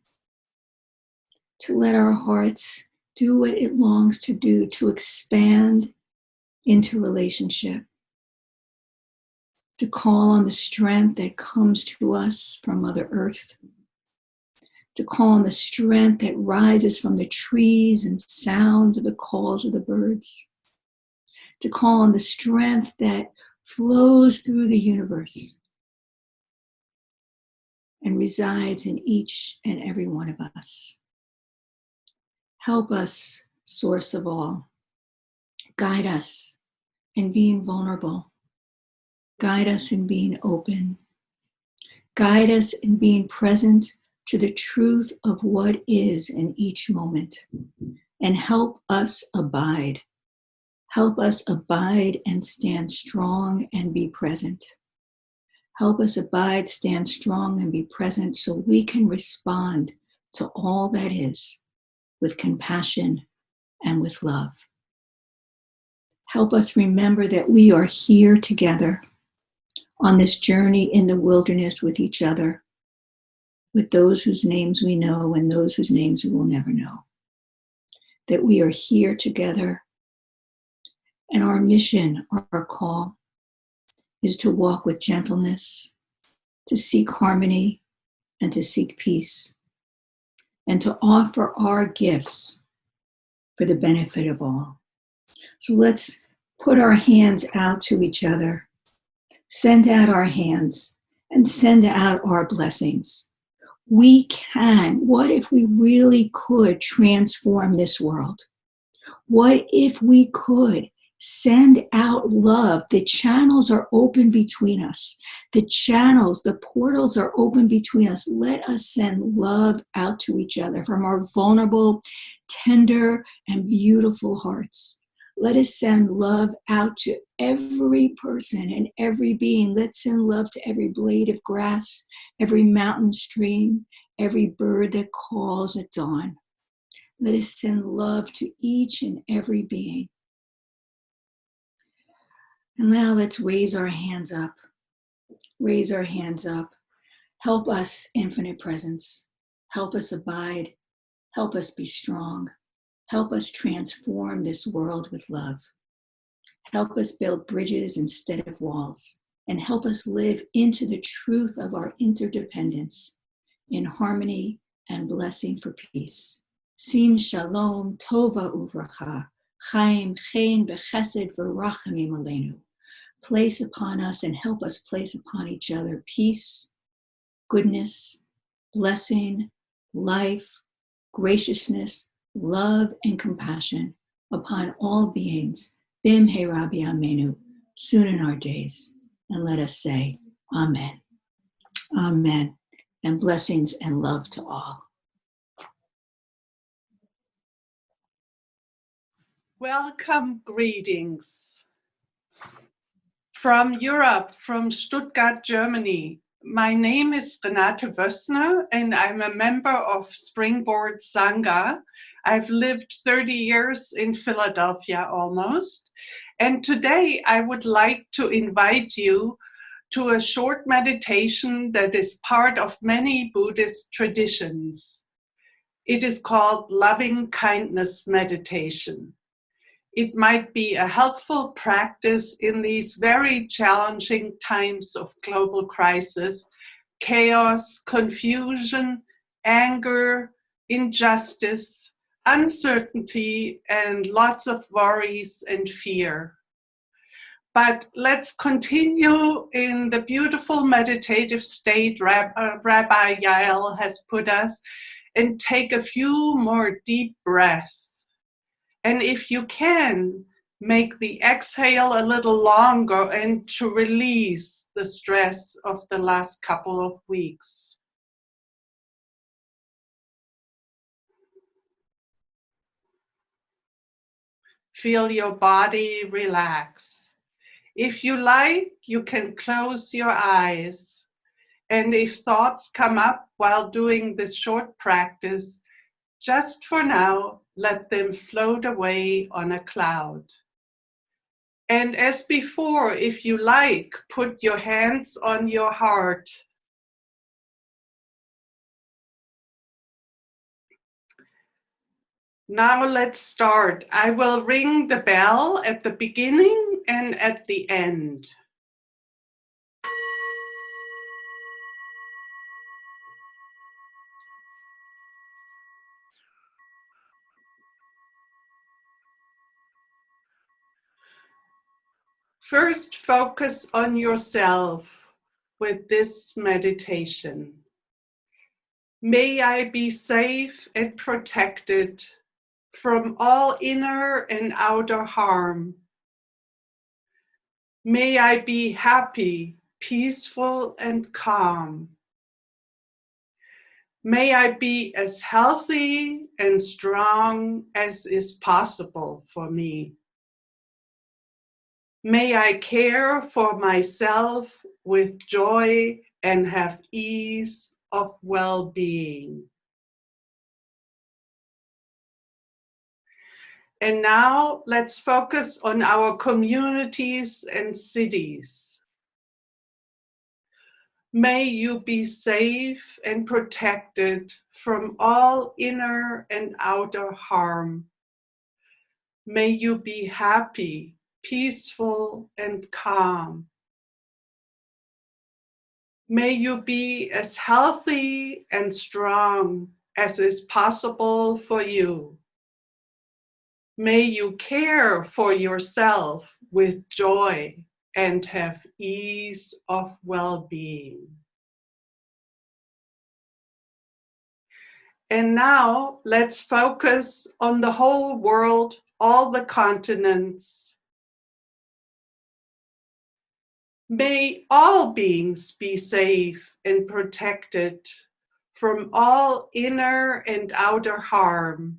to let our hearts do what it longs to do, to expand into relationship, to call on the strength that comes to us from Mother Earth, to call on the strength that rises from the trees and sounds of the calls of the birds, to call on the strength that flows through the universe and resides in each and every one of us. Help us, Source of all. Guide us in being vulnerable. Guide us in being open. Guide us in being present to the truth of what is in each moment. And help us abide. Help us abide and stand strong and be present. Help us abide, stand strong, and be present so we can respond to all that is with compassion and with love. Help us remember that we are here together on this journey in the wilderness with each other, with those whose names we know and those whose names we will never know. That we are here together, and our mission, our call, is to walk with gentleness, to seek harmony, and to seek peace, and to offer our gifts for the benefit of all. So let's put our hands out to each other, send out our hands, and send out our blessings. We can. What if we really could transform this world? What if we could send out love? The channels are open between us. The channels, the portals are open between us. Let us send love out to each other from our vulnerable, tender, and beautiful hearts. Let us send love out to every person and every being. Let's send love to every blade of grass, every mountain stream, every bird that calls at dawn. Let us send love to each and every being. And now let's raise our hands up. Raise our hands up. Help us, infinite presence. Help us abide. Help us be strong. Help us transform this world with love. Help us build bridges instead of walls. And help us live into the truth of our interdependence in harmony and blessing for peace. Sim shalom tova uvracha, chaim chen bechesed v'rachamim aleinu. Place upon us and help us place upon each other peace, goodness, blessing, life, graciousness, love, and compassion upon all beings, bim he rabbi amenu, soon in our days. And let us say, Amen. Amen. And blessings and love to all. Welcome, greetings. From Europe, from Stuttgart, Germany. My name is Renate Wössner and I'm a member of Springboard Sangha. I've lived 30 years in Philadelphia almost. And today I would like to invite you to a short meditation that is part of many Buddhist traditions. It is called Loving Kindness Meditation. It might be a helpful practice in these very challenging times of global crisis, chaos, confusion, anger, injustice, uncertainty, and lots of worries and fear. But let's continue in the beautiful meditative state Rabbi Yael has put us and take a few more deep breaths. And if you can, make the exhale a little longer and to release the stress of the last couple of weeks. Feel your body relax. If you like, you can close your eyes. And if thoughts come up while doing this short practice, just for now, let them float away on a cloud. And as before, if you like, put your hands on your heart. Now let's start. I will ring the bell at the beginning and at the end. First, focus on yourself with this meditation. May I be safe and protected from all inner and outer harm. May I be happy, peaceful, and calm. May I be as healthy and strong as is possible for me. May I care for myself with joy and have ease of well-being. And now let's focus on our communities and cities. May you be safe and protected from all inner and outer harm. May you be happy, peaceful, and calm. May you be as healthy and strong as is possible for you. May you care for yourself with joy and have ease of well-being. And now let's focus on the whole world, all the continents. May all beings be safe and protected from all inner and outer harm.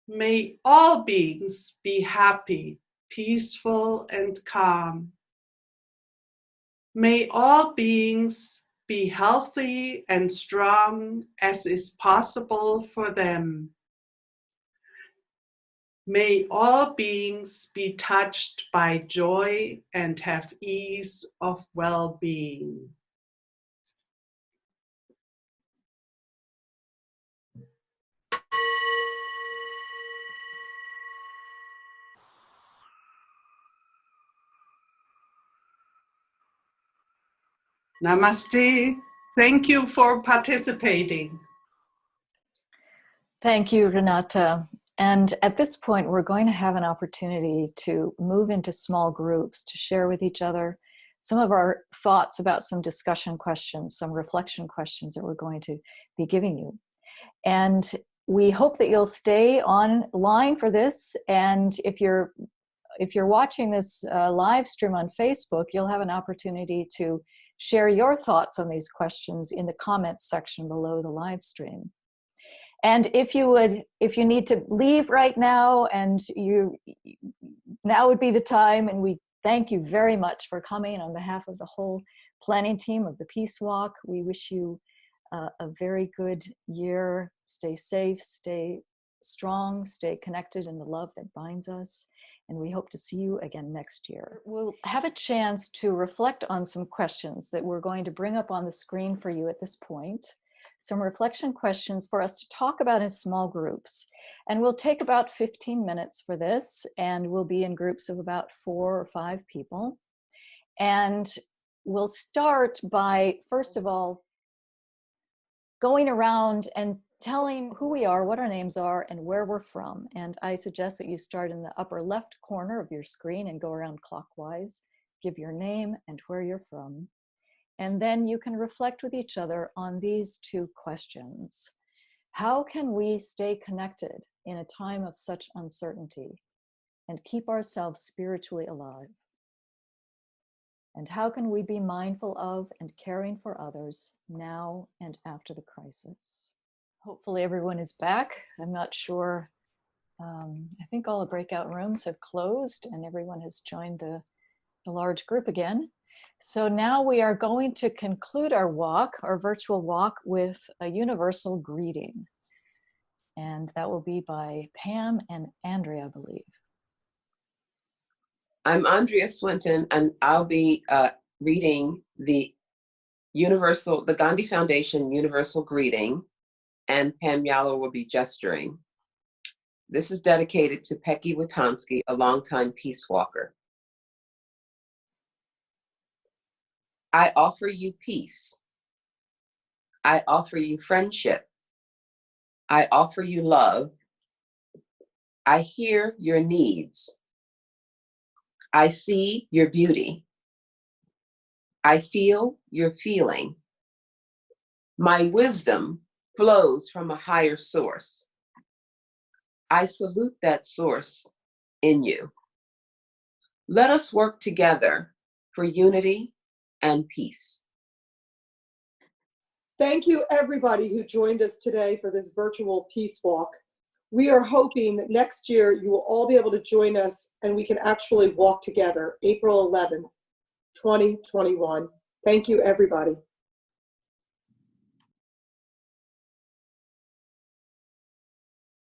May all beings be happy, peaceful, and calm. May all beings be healthy and strong as is possible for them. May all beings be touched by joy and have ease of well-being. Namaste. Thank you for participating. Thank you, Renata. And at this point, we're going to have an opportunity to move into small groups to share with each other some of our thoughts about some discussion questions, some reflection questions that we're going to be giving you. And we hope that you'll stay online for this. And if you're watching this live stream on Facebook, you'll have an opportunity to share your thoughts on these questions in the comments section below the live stream. And if you need to leave right now, and now would be the time, and we thank you very much for coming on behalf of the whole planning team of the Peace Walk. We wish you a very good year. Stay safe, stay strong, stay connected in the love that binds us. And we hope to see you again next year. We'll have a chance to reflect on some questions that we're going to bring up on the screen for you at this point. Some reflection questions for us to talk about in small groups. And we'll take about 15 minutes for this, and we'll be in groups of about 4 or 5 people. And we'll start by, first of all, going around and telling who we are, what our names are, and where we're from. And I suggest that you start in the upper left corner of your screen and go around clockwise. Give your name and where you're from. And then you can reflect with each other on these 2 questions. How can we stay connected in a time of such uncertainty and keep ourselves spiritually alive? And how can we be mindful of and caring for others now and after the crisis? Hopefully everyone is back. I'm not sure. I think all the breakout rooms have closed and everyone has joined the large group again. So now we are going to conclude our walk, our virtual walk, with a universal greeting. And that will be by Pam and Andrea, I believe. I'm Andrea Swinton, and I'll be reading the Gandhi Foundation Universal Greeting, and Pam Yalla will be gesturing. This is dedicated to Peggy Witansky, a longtime peace walker. I offer you peace. I offer you friendship. I offer you love. I hear your needs. I see your beauty. I feel your feeling. My wisdom flows from a higher source. I salute that source in you. Let us work together for unity and peace. Thank you, everybody who joined us today for this virtual Peace Walk. We are hoping that next year you will all be able to join us and we can actually walk together, April 11th, 2021. Thank you, everybody.